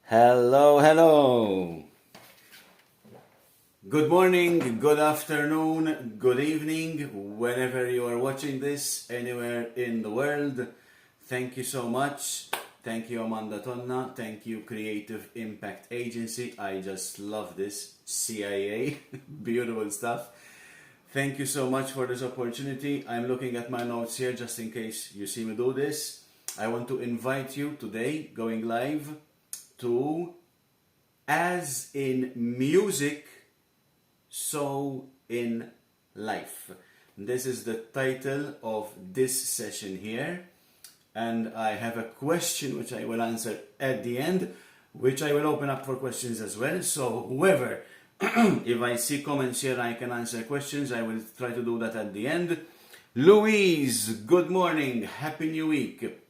Hello, hello. Good morning, good afternoon, good evening, whenever you are watching this, anywhere in the world. Thank you so much. Thank you, Amanda Tonna. Thank you, Creative Impact Agency. I just love this. CIA. Beautiful stuff. Thank you so much for this opportunity. I'm looking at my notes here just in case you see me do this. I want to invite you today, going live, to As in Music, So in Life. This is the title of this session here, and I have a question which I will answer at the end, which I will open up for questions as well. So whoever, if I see comments here I can answer questions, I will try to do that at the end. Louise, good morning, Happy New Week.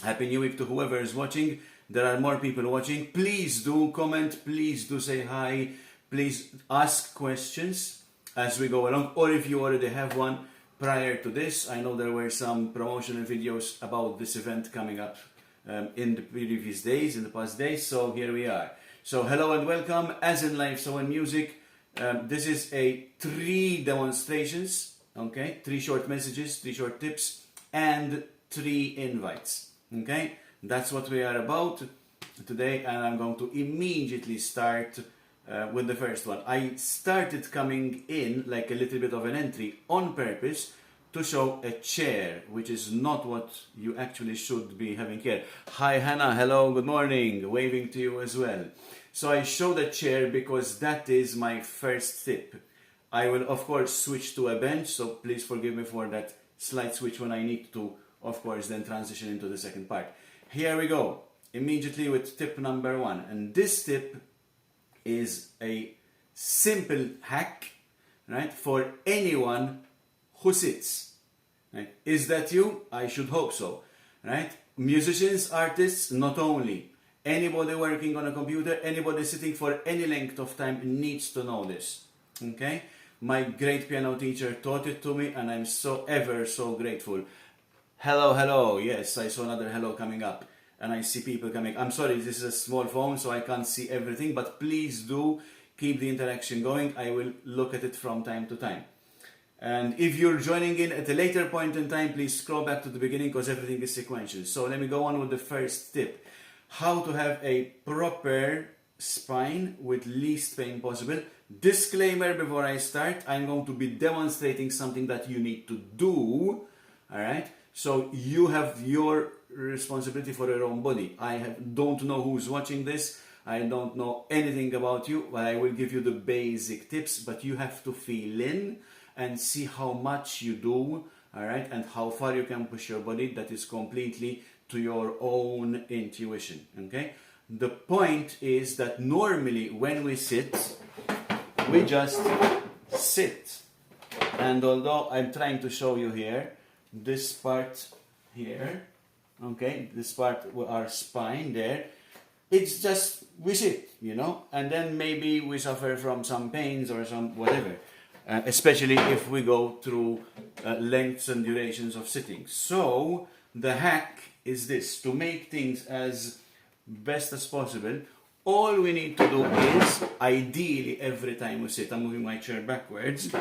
Happy New Week to whoever is watching. There are more people watching. Please do comment, please do say hi, please ask questions as we go along, or if you already have one prior to this. I know there were some promotional videos about this event coming up in the previous days, in the past days, so here we are. So hello and welcome, As in Life, So in Music. This is a 3 demonstrations, okay, 3 short messages, 3 short tips, and 3 invites, okay? That's what we are about today, and I'm going to immediately start with the first one. I started coming in like a little bit of an entry on purpose to show a chair, which is not what you actually should be having here. Hi Hannah, hello, good morning, waving to you as well. So I showed a chair because that is my first tip. I will of course switch to a bench, so please forgive me for that slight switch when I need to, of course, then transition into the second part. Here we go, immediately with tip number 1. And this tip is a simple hack, right, for anyone who sits. Right? Is that you? I should hope so. Right? Musicians, artists, not only. Anybody working on a computer, anybody sitting for any length of time needs to know this. Okay? My great piano teacher taught it to me, and I'm so ever so grateful. Hello, hello. Yes, I saw another hello coming up, and I see people coming. I'm sorry, this is a small phone, so I can't see everything, but please do keep the interaction going. I will look at it from time to time. And if you're joining in at a later point in time, please scroll back to the beginning because everything is sequential. So let me go on with the first tip. How to have a proper spine with least pain possible. Disclaimer before I start, I'm going to be demonstrating something that you need to do, all right? So you have your responsibility for your own body. Don't know who's watching this. I don't know anything about you, but I will give you the basic tips, but you have to feel in and see how much you do, all right, and how far you can push your body. That is completely to your own intuition, okay? The point is that normally when we sit, we just sit. And although I'm trying to show you here, this part here, okay, this part with our spine there, it's just we sit, you know, and then maybe we suffer from some pains or some whatever, especially if we go through lengths and durations of sitting. So the hack is this: to make things as best as possible, all we need to do is, ideally every time we sit, I'm moving my chair backwards,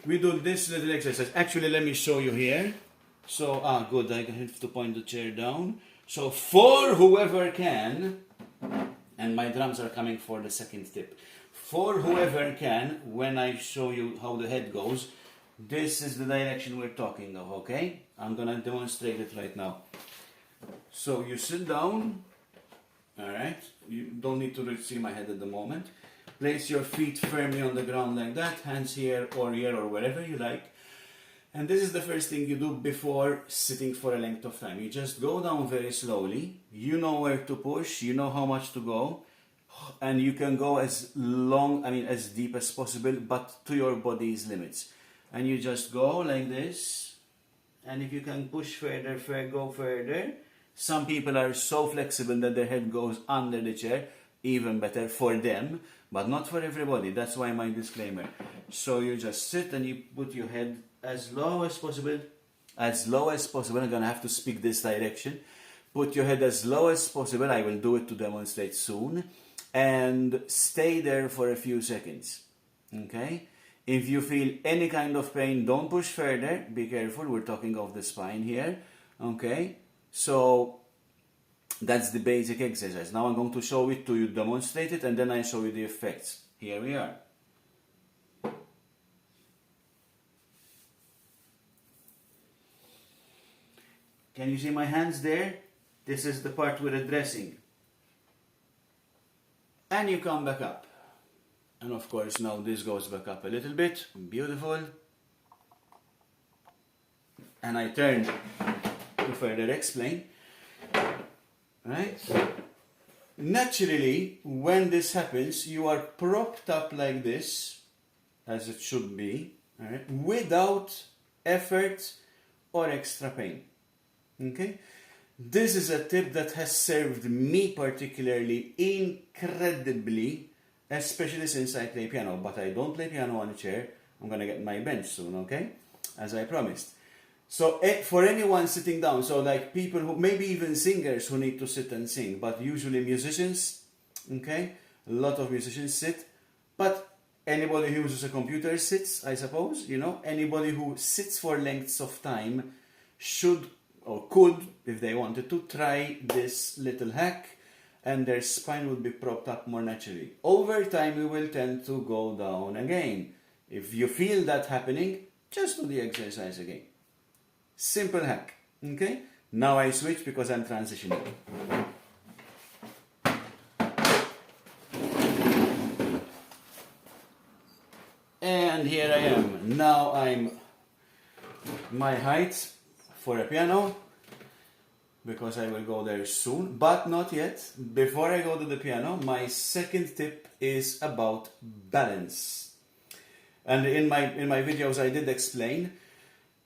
we do this little exercise. Actually, let me show you here. So, good, I have to point the chair down. So, for whoever can, and my drums are coming for the second tip. For whoever can, when I show you how the head goes, this is the direction we're talking of, okay? I'm gonna demonstrate it right now. So, you sit down, alright? You don't need to see my head at the moment. Place your feet firmly on the ground like that, hands here or wherever you like. And this is the first thing you do before sitting for a length of time. You just go down very slowly. You know where to push, you know how much to go, and you can go as long, as deep as possible, but to your body's limits. And you just go like this, and if you can push further, go further. Some people are so flexible that their head goes under the chair, even better for them, but not for everybody. That's why my disclaimer. So you just sit and you put your head as low as possible. I'm gonna have to speak this direction. Put your head as low as possible. I will do it to demonstrate soon. And stay there for a few seconds. Okay? If you feel any kind of pain, don't push further. Be careful, we're talking of the spine here. Okay? So, that's the basic exercise. Now I'm going to show it to you, demonstrate it, and then I show you the effects. Here we are. Can you see my hands there? This is the part we're addressing. And you come back up. And of course now this goes back up a little bit. Beautiful. And I turn to further explain. Right? Naturally, when this happens, you are propped up like this, as it should be, right? Without effort or extra pain. Okay? This is a tip that has served me particularly incredibly, especially since I play piano. But I don't play piano on a chair. I'm going to get my bench soon, okay? As I promised. So for anyone sitting down, so like people who, maybe even singers who need to sit and sing, but usually musicians, okay? A lot of musicians sit. But anybody who uses a computer sits, I suppose, you know? Anybody who sits for lengths of time should or could, if they wanted to, try this little hack, and their spine would be propped up more naturally. Over time, we will tend to go down again. If you feel that happening, just do the exercise again. Simple hack, okay? Now I switch because I'm transitioning. And here I am. Now I'm my height for a piano, because I will go there soon, but not yet. Before I go to the piano, my second tip is about balance. And in my videos I did explain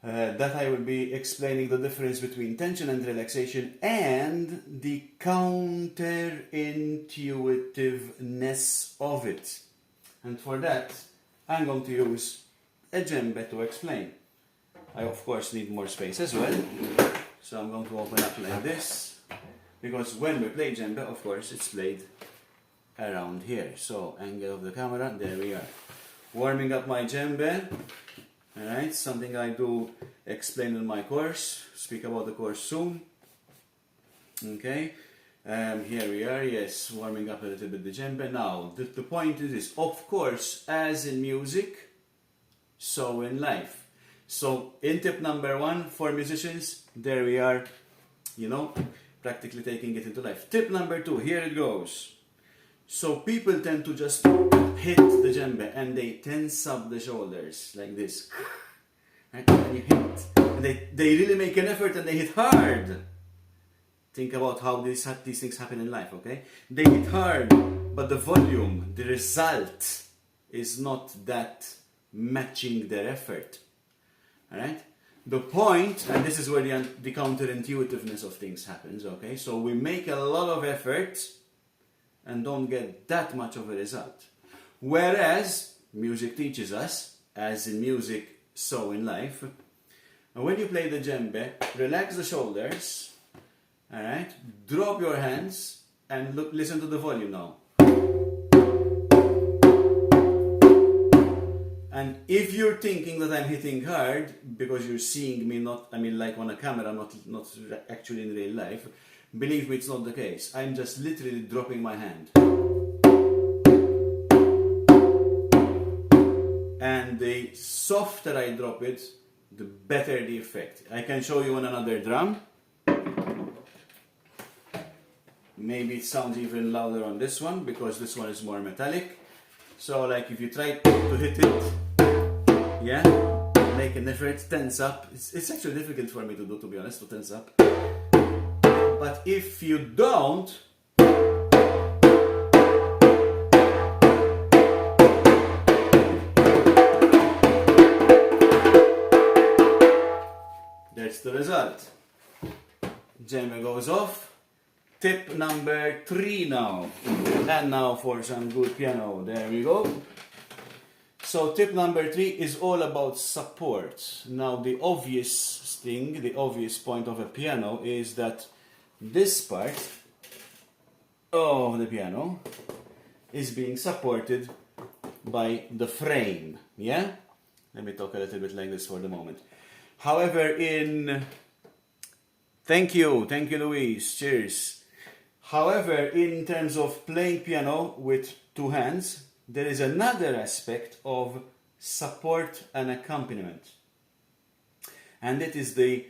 that I will be explaining the difference between tension and relaxation and the counterintuitiveness of it. And for that, I'm going to use a djembe to explain. I of course need more space as well, so I'm going to open up like this, because when we play djembe, of course, it's played around here. So, angle of the camera, there we are. Warming up my djembe, alright, something I do explain in my course, speak about the course soon. Okay, here we are, yes, warming up a little bit the djembe. Now, the point is this, of course, as in music, so in life. So, in tip number 1 for musicians, there we are, you know, practically taking it into life. Tip number 2, here it goes. So, people tend to just hit the djembe and they tense up the shoulders like this. Right? And you hit. And they really make an effort and they hit hard. Think about how these things happen in life, okay? They hit hard, but the volume, the result, is not that matching their effort. Alright? The point, and this is where the counterintuitiveness of things happens, okay? So we make a lot of effort and don't get that much of a result. Whereas, music teaches us, as in music, so in life, and when you play the djembe, relax the shoulders, alright? Drop your hands and listen to the volume now. And if you're thinking that I'm hitting hard, because you're seeing me like on a camera, not actually in real life, believe me, it's not the case. I'm just literally dropping my hand. And the softer I drop it, the better the effect. I can show you on another drum. Maybe it sounds even louder on this one, because this one is more metallic. So like if you try to hit it, yeah, make an effort, tense up. It's actually difficult for me to do, to be honest, to tense up. But if you don't, that's the result. Djembe goes off. Tip number 3 now. And now for some good piano. There we go. So tip number 3 is all about support. Now the obvious thing, the obvious point of a piano is that this part of the piano is being supported by the frame, yeah? Let me talk a little bit like this for the moment. However, thank you Louise, cheers. However, in terms of playing piano with two hands, there is another aspect of support and accompaniment. And it is the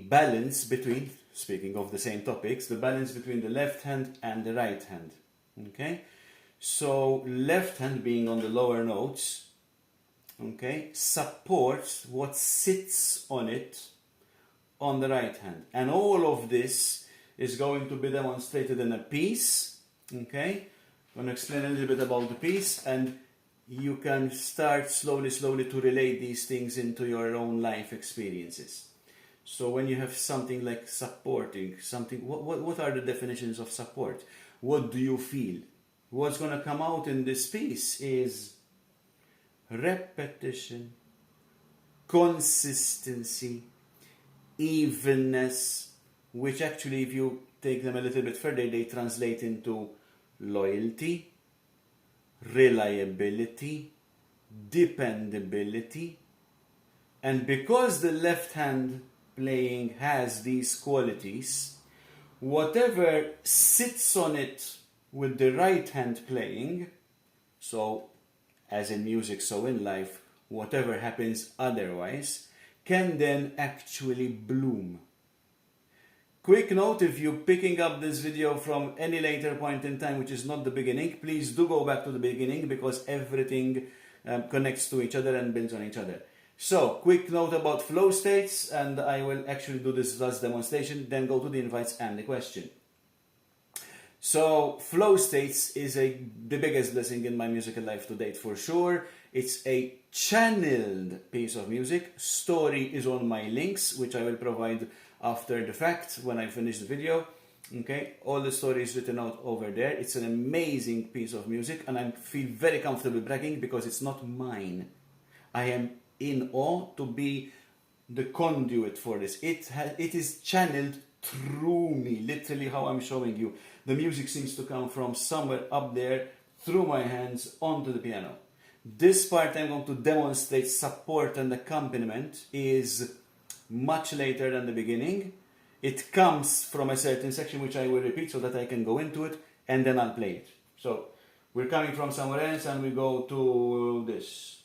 balance between, speaking of the same topics, the balance between the left hand and the right hand. Okay? So, left hand being on the lower notes, okay, supports what sits on it on the right hand. And all of this is going to be demonstrated in a piece. Okay? I'm going to explain a little bit about the piece, and you can start slowly to relate these things into your own life experiences. So when you have something like supporting, something, what are the definitions of support? What do you feel? What's going to come out in this piece is repetition, consistency, evenness, which actually, if you take them a little bit further, they translate into loyalty, reliability, dependability. And because the left hand playing has these qualities, whatever sits on it with the right hand playing, so as in music, so in life, whatever happens otherwise, can then actually bloom. Quick note, if you're picking up this video from any later point in time, which is not the beginning, please do go back to the beginning, because everything connects to each other and builds on each other. So, quick note about flow states, and I will actually do this last demonstration, then go to the invites and the question. So, flow states is the biggest blessing in my musical life to date, for sure. It's a channeled piece of music. Story is on my links, which I will provide after the fact when I finish the video. Okay, all the story is written out over there. It's an amazing piece of music, and I feel very comfortable bragging because it's not mine. I am in awe to be the conduit for this. It is channeled through me, literally how I'm showing you. The music seems to come from somewhere up there, through my hands, onto the piano. This part I'm going to demonstrate support and accompaniment is much later than the beginning. It comes from a certain section which I will repeat so that I can go into it, and then I'll play it. So, we're coming from somewhere else and we go to this.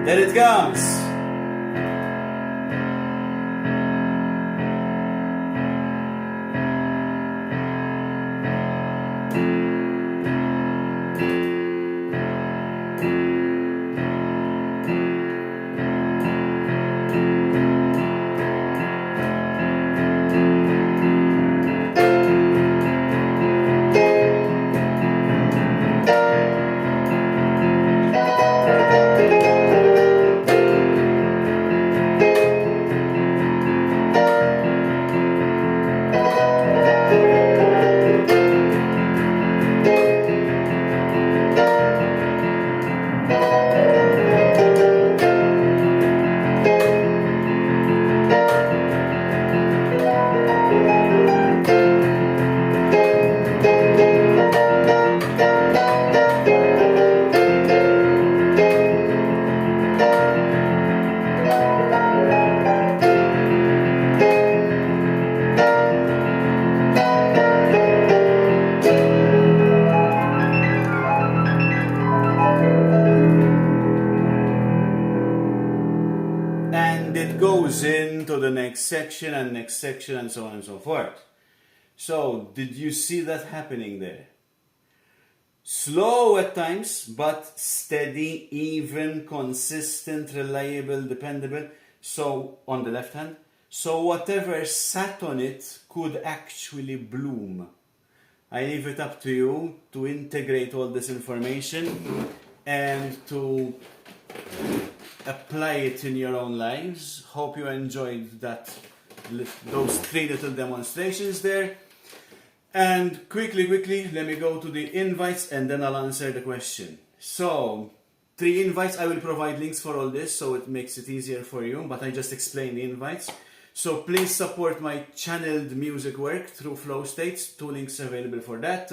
There it comes. Into the next section and so on and so forth. So, did you see that happening there? Slow at times, but steady, even, consistent, reliable, dependable. So, on the left hand, so whatever sat on it could actually bloom. I leave it up to you to integrate all this information and to apply it in your own lives. Hope you enjoyed those 3 little demonstrations there. And quickly, let me go to the invites and then I'll answer the question. So, 3 invites, I will provide links for all this so it makes it easier for you, but I just explained the invites. So please support my channeled music work through flow states, 2 links available for that.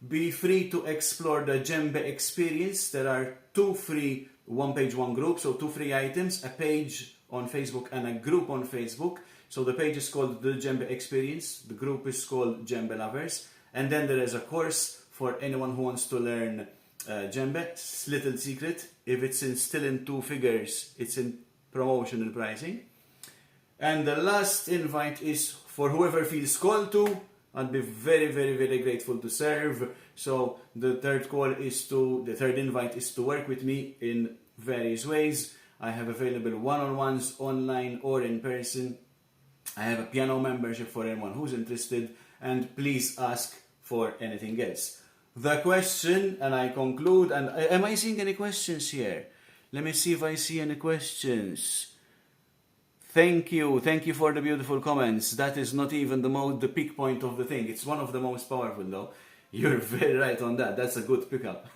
Be free to explore the Djembe experience. There are 2 free 1-page 1 group, so 2 free items, a page on Facebook and a group on Facebook. So the page is called the Djembe Experience, the group is called Djembe Lovers, and then there is a course for anyone who wants to learn Djembe. Little secret, if it's still in 2 figures, it's in promotional pricing. And the last invite is for whoever feels called to. I'd be very grateful to serve. So the third invite is to work with me in various ways. I have available one-on-ones online or in person. I have a piano membership for anyone who's interested, and please ask for anything else. The question, and I conclude, and am I seeing any questions here? Let me see if I see any questions. Thank you for the beautiful comments. That is not even the peak point of the thing. It's one of the most powerful though. You're very right on that. That's a good pickup.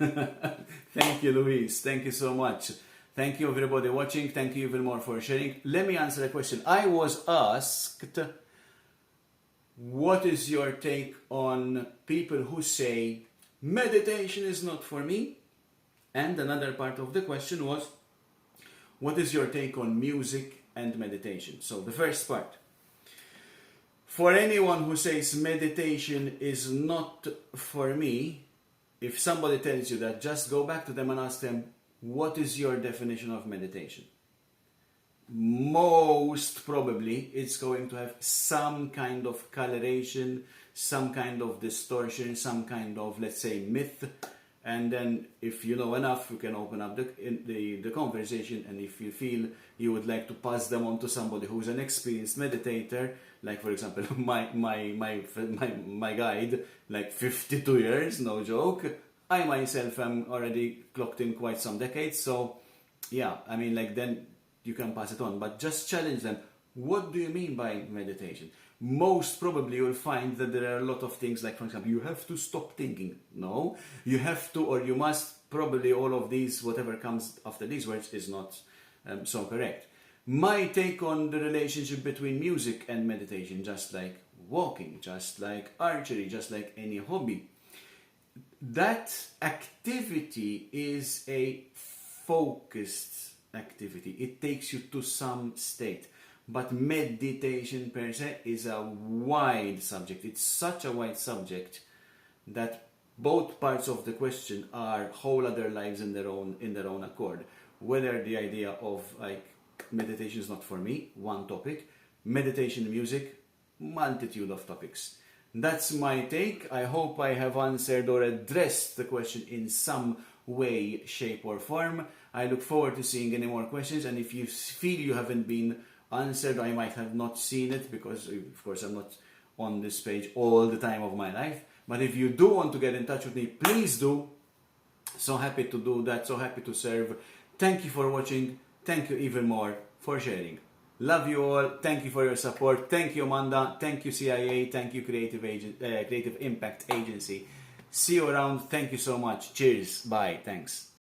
Thank you, Louise. Thank you so much. Thank you everybody watching. Thank you even more for sharing. Let me answer a question. I was asked, what is your take on people who say, meditation is not for me? And another part of the question was, what is your take on music and meditation? So the first part. For anyone who says meditation is not for me, if somebody tells you that, just go back to them and ask them, what is your definition of meditation? Most probably it's going to have some kind of coloration, some kind of distortion, some kind of, let's say, myth. And then if you know enough, you can open up the conversation, and if you feel you would like to pass them on to somebody who's an experienced meditator, like for example my guide, like 52 years, no joke. I myself am already clocked in quite some decades, so yeah, I mean, like, then you can pass it on, but just challenge them. What do you mean by meditation? Most probably you'll find that there are a lot of things, like for example, you have to stop thinking. No, you have to, or you must. Probably all of these, whatever comes after these words, is not so correct. My take on the relationship between music and meditation, just like walking, just like archery, just like any hobby, that activity is a focused activity. It takes you to some state. But meditation per se is a wide subject. It's such a wide subject that both parts of the question are whole other lives in their own accord. Whether the idea of, like, meditation is not for me, one topic, meditation, music, multitude of topics. That's my take. I hope I have answered or addressed the question in some way, shape or form. I look forward to seeing any more questions, and if you feel you haven't been answered, I might have not seen it, because of course I'm not on this page all the time of my life, but if you do want to get in touch with me, please do. So happy to do that, so happy to serve. Thank you for watching. Thank you even more for sharing. Love you all. Thank you for your support. Thank you, Amanda. Thank you, CIA. Thank you, Creative Impact Agency. See you around. Thank you so much. Cheers. Bye. Thanks.